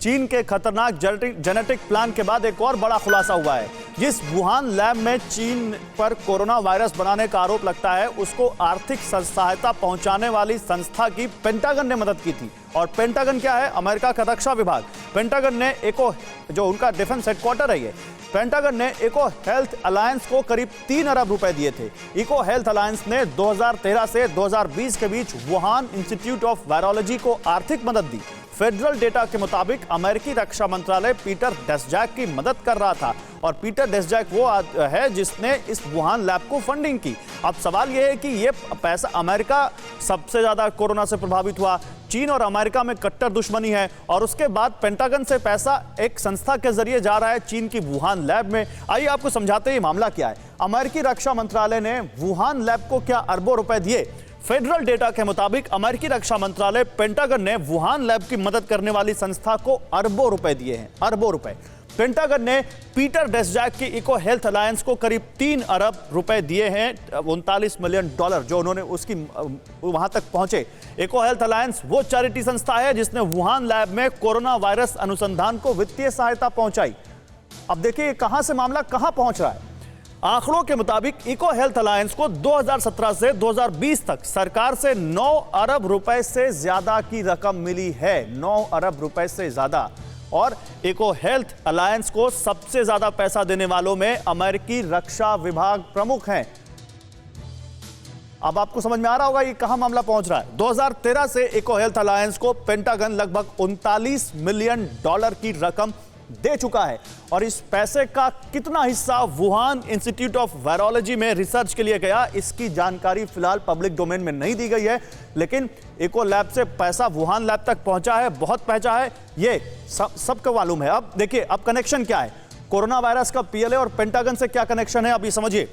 चीन के खतरनाक जेनेटिक प्लान के बाद एक और बड़ा खुलासा हुआ है। जिस वुहान लैब में चीन पर कोरोना वायरस बनाने का आरोप लगता है, उसको आर्थिक सहायता पहुंचाने वाली संस्था की पेंटागन ने मदद की थी। और पेंटागन क्या है? अमेरिका का रक्षा विभाग। पेंटागन ने जो उनका डिफेंस हेडक्वार्टर है, ये पेंटागन ने इको हेल्थ अलायंस को करीब 3 अरब रुपए दिए थे। इको हेल्थ अलायंस ने 2013 से 2020 के बीच वुहान इंस्टीट्यूट ऑफ वायरोलॉजी को आर्थिक मदद दी। फेडरल डेटा के मुताबिक अमेरिकी रक्षा मंत्रालय पीटर डेस्जैक की मदद कर रहा था, और पीटर डेस्जैक वो है जिसने इस वुहान लैब को फंडिंग की। अब सवाल यह है कि ये पैसा, अमेरिका सबसे ज्यादा कोरोना से प्रभावित हुआ, चीन और अमेरिका में कट्टर दुश्मनी है, और उसके बाद पेंटागन से पैसा एक संस्था के जरिए जा रहा है चीन की वुहान लैब में। आइए आपको समझाते हैं ये मामला क्या है। अमेरिकी रक्षा मंत्रालय ने वुहान लैब को क्या अरबों रुपए दिए। फेडरल डेटा के मुताबिक अमेरिकी रक्षा मंत्रालय पेंटागन ने वुहान लैब की मदद करने वाली संस्था को अरबों रुपए दिए हैं, अरबों रुपए। पेंटागन ने पीटर डेस्जैक की इको हेल्थ अलायंस को करीब 3 अरब रुपए दिए हैं, $39 मिलियन, जो उन्होंने उसकी वहां तक पहुंचे। इको हेल्थ अलायंस वो चैरिटी संस्था है जिसने वुहान लैब में कोरोना वायरस अनुसंधान को वित्तीय सहायता पहुंचाई। अब देखिए कहां से मामला कहां पहुंच रहा है। आंकड़ों के मुताबिक इको हेल्थ अलायंस को 2017 से 2020 तक सरकार से 9 अरब रुपए से ज्यादा की रकम मिली है, 9 अरब रुपए से ज्यादा। और इको हेल्थ अलायंस को सबसे ज्यादा पैसा देने वालों में अमेरिकी रक्षा विभाग प्रमुख हैं। अब आपको समझ में आ रहा होगा ये कहां मामला पहुंच रहा है। 2013 से इको हेल्थ अलायंस को पेंटागन लगभग $39 मिलियन की रकम दे चुका है, और इस पैसे का कितना हिस्सा वुहान इंस्टीट्यूट ऑफ वायरोलॉजी में रिसर्च के लिए गया, इसकी जानकारी फिलहाल पब्लिक डोमेन में नहीं दी गई है। लेकिन इको लैब से पैसा वुहान लैब तक पहुंचा है, बहुत पहुंचा है, ये सबको मालूम है। अब देखिए अब कनेक्शन क्या है, कोरोना वायरस का पीएलए और पेंटागन से क्या कनेक्शन है, अब ये समझिए।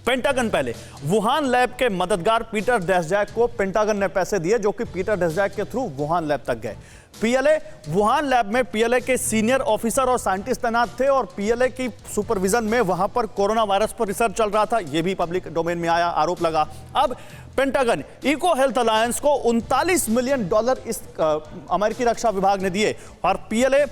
पेंटागन पहले वुहान लैब के मददगार पीटर डेस्जैक को पेंटागन ने पैसे दिए, जो कि पीटर डेस्जैक के थ्रू वुहान लैब तक गए। पीएलए, वुहान लैब में पीएलए के सीनियर ऑफिसर और साइंटिस्ट तैनात थे, और पीएलए की सुपरविजन में वहां पर कोरोना वायरस पर रिसर्च चल रहा था। यह भी पब्लिक डोमेन में आया, आरोप लगा। अब पेंटागन इको हेल्थ अलायंस को $39 मिलियन इस अमेरिकी रक्षा विभाग ने दिए, और PLA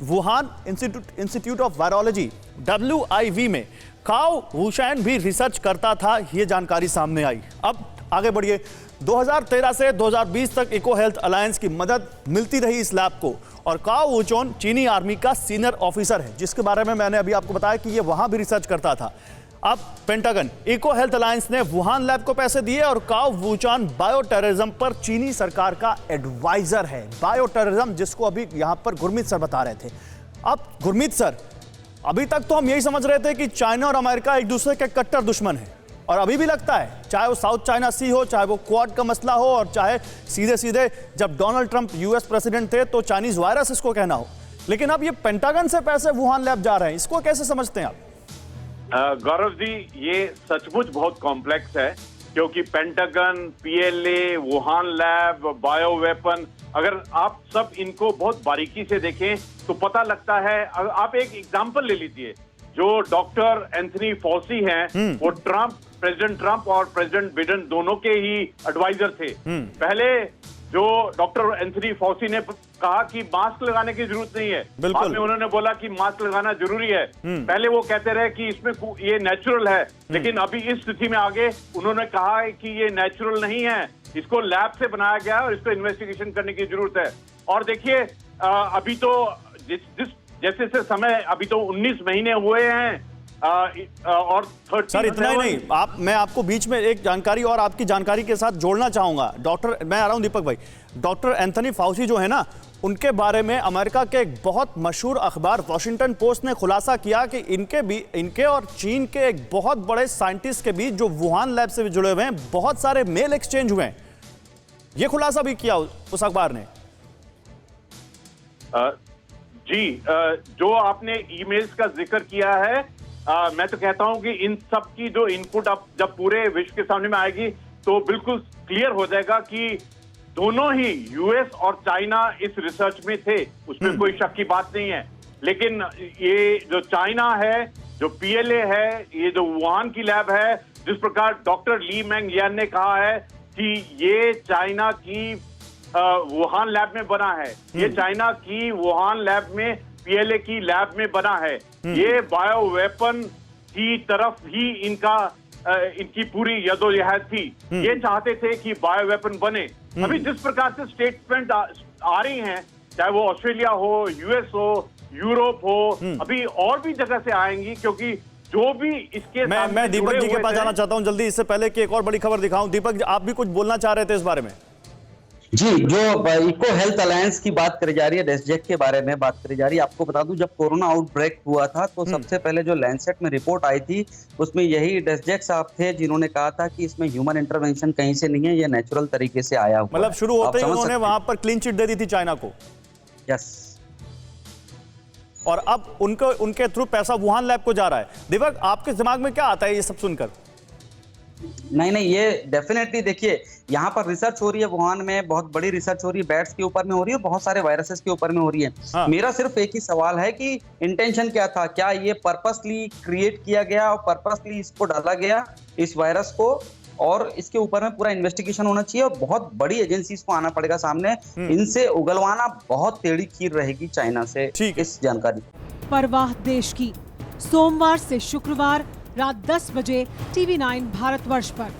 Wuhan institute of virology WIV में काओ वुशैन भी रिसर्च करता था, यह जानकारी सामने आई। अब आगे बढ़िए। 2013 से 2020 तक इको हेल्थ अलायंस की मदद मिलती रही इस लैब को, और काओ वुचोन चीनी आर्मी का सीनियर ऑफिसर है, जिसके बारे में मैंने अभी आपको बताया कि ये वहां भी रिसर्च करता था। अब पेंटागन इको हेल्थ अलायंस ने वुहान लैब को पैसे दिए, और काओ वुचोन बायो टेररिज्म पर चीनी सरकार का एडवाइजर है। बायो टेररिज्म, जिसको अभी यहां पर गुरमीत सर बता रहे थे। अब गुरमीत सर, अभी तक तो हम यही समझ रहे थे कि चाइना और अमेरिका एक दूसरे के कट्टर दुश्मन है, और अभी भी लगता है, चाहे वो साउथ चाइना सी हो, चाहे वो क्वाड का मसला हो, और चाहे सीधे सीधे जब डोनाल्ड ट्रंप यूएस प्रेसिडेंट थे तो चाइनीज वायरस इसको कहना हो। लेकिन अब ये पेंटागन से पैसे वुहान लैब जा रहे हैं, इसको कैसे समझते हैं आप? गौरव जी, ये सचमुच बहुत कॉम्प्लेक्स है, क्योंकि pentagon, PLA, Wuhan lab, bio weapon, अगर आप सब इनको बहुत बारीकी से देखें तो पता लगता है। आप एक एग्जांपल ले लीजिए, जो डॉक्टर एंथनी फॉसी हैं, वो प्रेसिडेंट ट्रंप और प्रेसिडेंट बिडेन दोनों के ही एडवाइजर थे। पहले जो डॉक्टर एंथनी फॉसी ने कहा कि मास्क लगाने की जरूरत नहीं है, बाद में उन्होंने बोला कि मास्क लगाना जरूरी है। पहले वो कहते रहे कि इसमें ये नेचुरल है, लेकिन अभी इस स्थिति में आगे उन्होंने कहा है कि ये नेचुरल नहीं है, इसको लैब से बनाया गया है और इसको इन्वेस्टिगेशन करने की जरूरत है। और देखिए अभी तो जैसे से समय, अभी तो 19 महीने हुए हैं, और 30 सर इतना ही नहीं, मैं आपको बीच में एक जानकारी और आपकी जानकारी के साथ जोड़ना चाहूंगा। मैं आ रहा हूं दीपक भाई। डॉक्टर एंथनी फाउची जो है ना, उनके बारे में अमेरिका के एक बहुत मशहूर अखबार वॉशिंगटन पोस्ट ने खुलासा किया कि इनके और चीन के एक बहुत बड़े साइंटिस्ट के बीच, जो वुहान लैब से भी जुड़े हुए हैं, बहुत सारे मेल एक्सचेंज हुए हैं। यह खुलासा भी किया उस अखबार ने। जी, जो आपने ईमेल्स का जिक्र किया है, मैं तो कहता हूं कि इन सब की जो इनपुट अब जब पूरे विश्व के सामने में आएगी तो बिल्कुल क्लियर हो जाएगा कि दोनों ही यूएस और चाइना इस रिसर्च में थे, उसमें कोई शक की बात नहीं है। लेकिन ये जो चाइना है, जो पीएलए है, ये जो वुहान की लैब है, जिस प्रकार डॉक्टर ली मेंग यान ने कहा है कि ये चाइना की वुहान लैब में बना है, ये चाइना की वुहान लैब में पीएलए की लैब में बना है। ये बायो वेपन की तरफ ही इनकी पूरी यदोजहद थी। ये चाहते थे कि बायो वेपन बने। अभी जिस प्रकार से स्टेटमेंट आ रही हैं, चाहे वो ऑस्ट्रेलिया हो, यूएस हो, यूरोप हो, अभी और भी जगह से आएंगी, क्योंकि जो भी इसके मैं दीपक जी के पास जाना चाहता हूं जल्दी, इससे पहले कि एक और बड़ी खबर दिखाऊं। दीपक, आप भी कुछ बोलना चाह रहे थे इस बारे में? जी, जो इको हेल्थ अलायंस की बात करी जा रही है, डेस्जेक के बारे में बात करी जा रही है। आपको बता दूं, जब कोरोना आउटब्रेक हुआ था तो सबसे पहले जो लैंसेट में रिपोर्ट आई थी उसमें यही डेस्जेक साहब थे जिन्होंने कहा था कि इसमें ह्यूमन इंटरवेंशन कहीं से नहीं है, ये नेचुरल तरीके से आया हुआ। मतलब शुरू होते ही उन्होंने वहां पर क्लीन चिट दे दी थी चाइना को। यस, और अब उनके थ्रू पैसा वुहान लैब को जा रहा है। दीपक, आपके दिमाग में क्या आता है ये सब सुनकर? नहीं, ये डेफिनेटली देखिए, यहाँ पर रिसर्च हो रही है वुहान में, बहुत बड़ी रिसर्च हो रही है, बैट्स के ऊपर में हो रही है, बहुत सारे वायरसेस के ऊपर में हो रही है। हाँ। मेरा सिर्फ एक ही सवाल है कि इंटेंशन क्या था? क्या ये पर्पसली क्रिएट किया गया और पर्पसली इसको डाला गया, इस वायरस को? और इसके ऊपर में पूरा इन्वेस्टिगेशन होना चाहिए और बहुत बड़ी एजेंसीज को आना पड़ेगा सामने। इनसे उगलवाना बहुत टेढ़ी खीर रहेगी चाइना से इस जानकारी। परवाह देश की, सोमवार से शुक्रवार रात 10 बजे TV9 भारतवर्ष पर।